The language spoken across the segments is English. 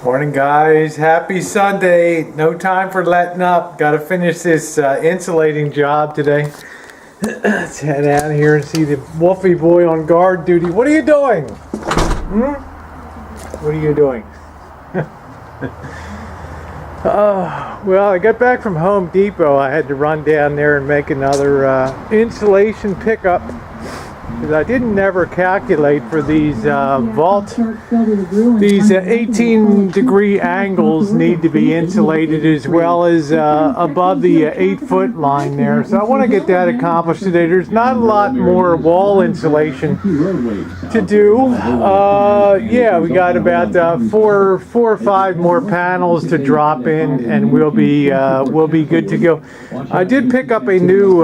Morning, guys. Happy Sunday. No time for letting up. Got to finish this insulating job today. Let's head out here and see the Wolfie boy on guard duty. What are you doing? What are you doing? Well, I got back from Home Depot. I had to run down there and make another insulation pickup because I didn't never calculate for these these 18-degree angles need to be insulated as well as above the 8-foot line there. So I want to get that accomplished today. There's not a lot more wall insulation to do. Yeah, we got about four or five more panels to drop in, and we'll be good to go. I did pick up a new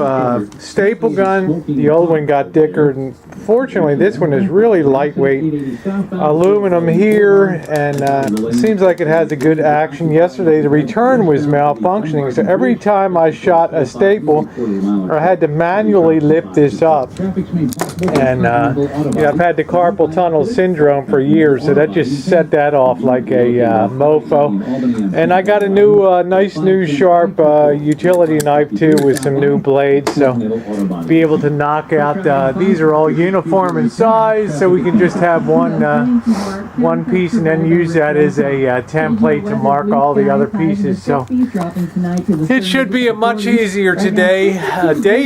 staple gun. The old one got thicker, and fortunately this one is really lightweight aluminum here, and seems like it has a good action. Yesterday the return was malfunctioning, so every time I shot a staple I had to manually lift this up, and yeah, I've had the carpal tunnel syndrome for years, so that just set that off like a mofo. And I got a new nice new sharp utility knife too with some new blades, so be able to knock out these are all uniform in size, so we can just have one piece and then use that as a template to mark all the other pieces. So it should be a much easier day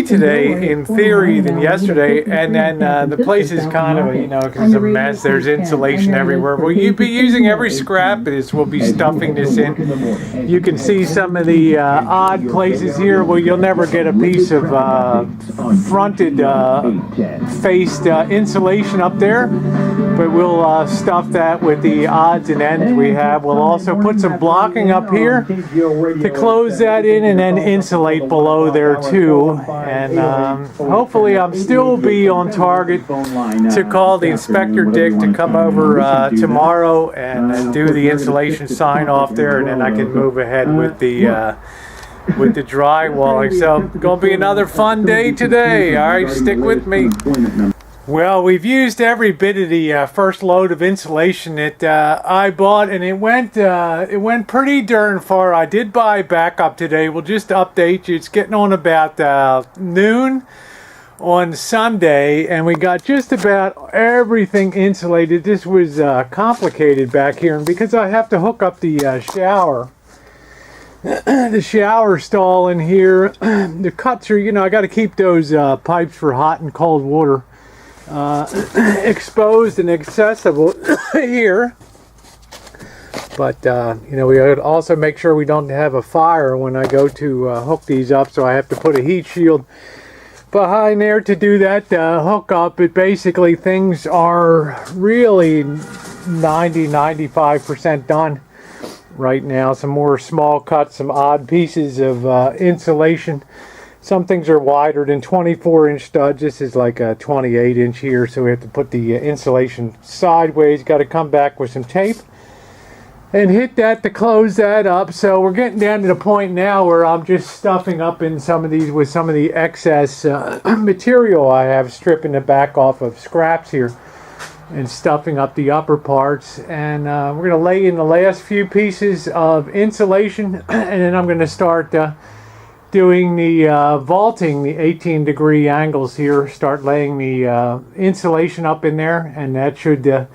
today in theory than yesterday. And then the place is kind of, you know, because it's a mess. There's insulation everywhere. We'll be using every scrap of this. We'll be stuffing this in. You can see some of the odd places here where you'll never get a piece of fronted faced insulation up there, but we'll stuff that with the odds and ends we have. We'll also put some blocking up here to close that in, and then insulate below there too. And hopefully I'm still be on target to call the inspector Dick to come over tomorrow and do the insulation sign off there, and then I can move ahead with the drywalling. So gonna be another fun day today. All right, stick with me. Well, we've used every bit of the first load of insulation that I bought, and it went pretty darn far. I did buy backup today. We'll just update you. It's getting on about noon on Sunday, and we got just about everything insulated. This was complicated back here, and because I have to hook up the shower, the shower stall in here, the cuts are, you know, I got to keep those pipes for hot and cold water exposed and accessible here, but you know, we would also make sure we don't have a fire when I go to hook these up, so I have to put a heat shield behind there to do that hook up. But basically things are really 90-95% done right now. Some more small cuts, some odd pieces of insulation. Some things are wider than 24-inch studs. This is like a 28-inch here, so we have to put the insulation sideways. Got to come back with some tape and hit that to close that up. So we're getting down to the point now where I'm just stuffing up in some of these with some of the excess material I have, stripping the back off of scraps here and stuffing up the upper parts. And we're going to lay in the last few pieces of insulation, and then I'm going to start doing the vaulting, the 18-degree angles here, start laying the insulation up in there, and that should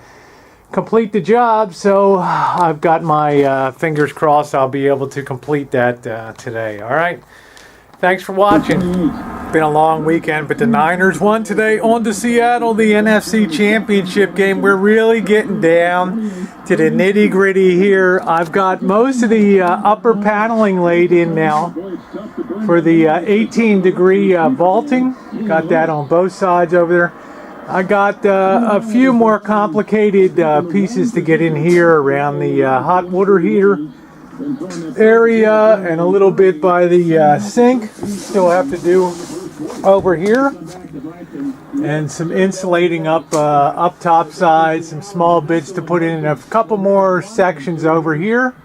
complete the job. So I've got my fingers crossed I'll be able to complete that today. All right, thanks for watching. Been a long weekend, but the Niners won today on to Seattle, the NFC Championship game. We're really getting down to the nitty-gritty here. I've got most of the upper paneling laid in now for the 18-degree vaulting. Got that on both sides over there. I got a few more complicated pieces to get in here around the hot water heater area, and a little bit by the sink. Still have to do over here, and some insulating up top side, some small bits to put in a couple more sections over here,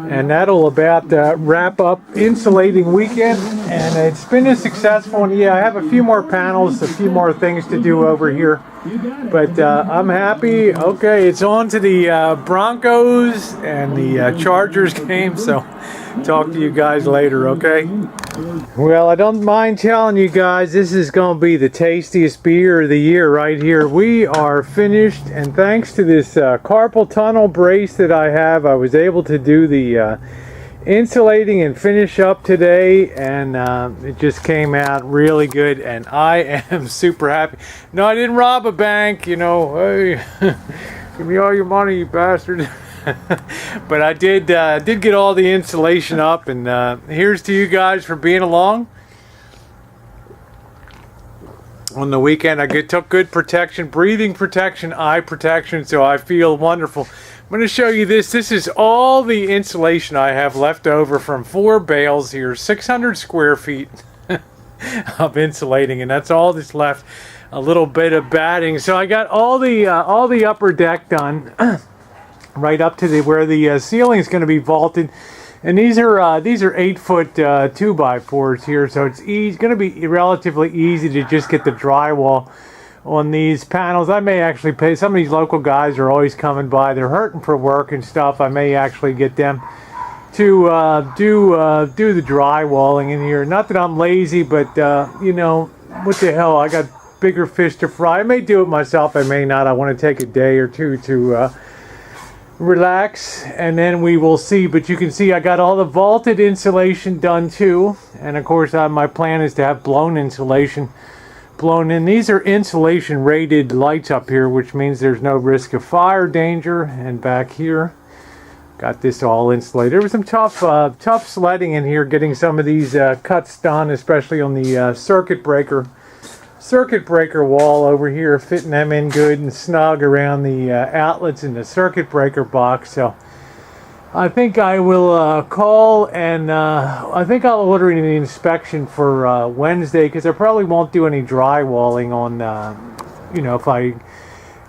and that'll about wrap up insulating weekend. And it's been a successful one. Yeah, I have a few more panels, a few more things to do over here, but I'm happy. Okay, it's on to the Broncos and the Chargers game, so talk to you guys later, okay? Well, I don't mind telling you guys, this is going to be the tastiest beer of the year right here. We are finished, and thanks to this carpal tunnel brace that I have, I was able to do the insulating and finish up today, and it just came out really good, and I am super happy. No, I didn't rob a bank, you know. Hey, give me all your money, you bastard. But I did get all the insulation up, and here's to you guys for being along on the weekend. I took good protection, breathing protection, eye protection, so I feel wonderful. I'm going to show you this. This is all the insulation I have left over from 4 bales here, 600 square feet of insulating, and that's all that's left. A little bit of batting. So I got all the upper deck done. Right up to where the ceiling is going to be vaulted, and these are 8-foot 2x4s here, so it's going to be relatively easy to just get the drywall on these panels. I may actually pay some of these local guys are always coming by. They're hurting for work and stuff. I may actually get them to do the drywalling in here. Not that I'm lazy, but you know, what the hell? I got bigger fish to fry. I may do it myself. I may not. I want to take a day or two to relax, and then we will see. But you can see I got all the vaulted insulation done too, and of course my plan is to have blown insulation blown in. These are insulation rated lights up here, which means there's no risk of fire danger. And back here got this all insulated. There was some tough sledding in here getting some of these cuts done, especially on the circuit breaker wall over here, fitting them in good and snug around the outlets in the circuit breaker box. So I think I will call, and I think I'll order an inspection for Wednesday, because I probably won't do any drywalling on, you know, if I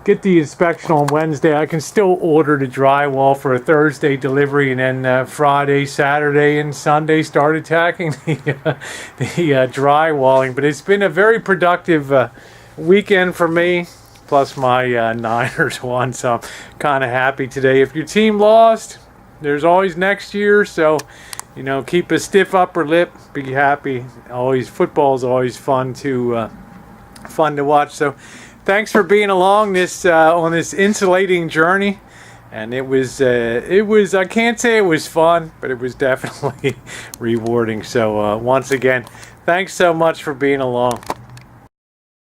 get the inspection on Wednesday, I can still order the drywall for a Thursday delivery, and then Friday, Saturday, and Sunday start attacking the drywalling. But it's been a very productive weekend for me, plus my Niners won, so I'm kind of happy today. If your team lost, there's always next year, so you know, keep a stiff upper lip, be happy. Always, football is always fun to watch. So thanks for being along this on this insulating journey, and it was I can't say it was fun, but it was definitely rewarding. So once again, thanks so much for being along.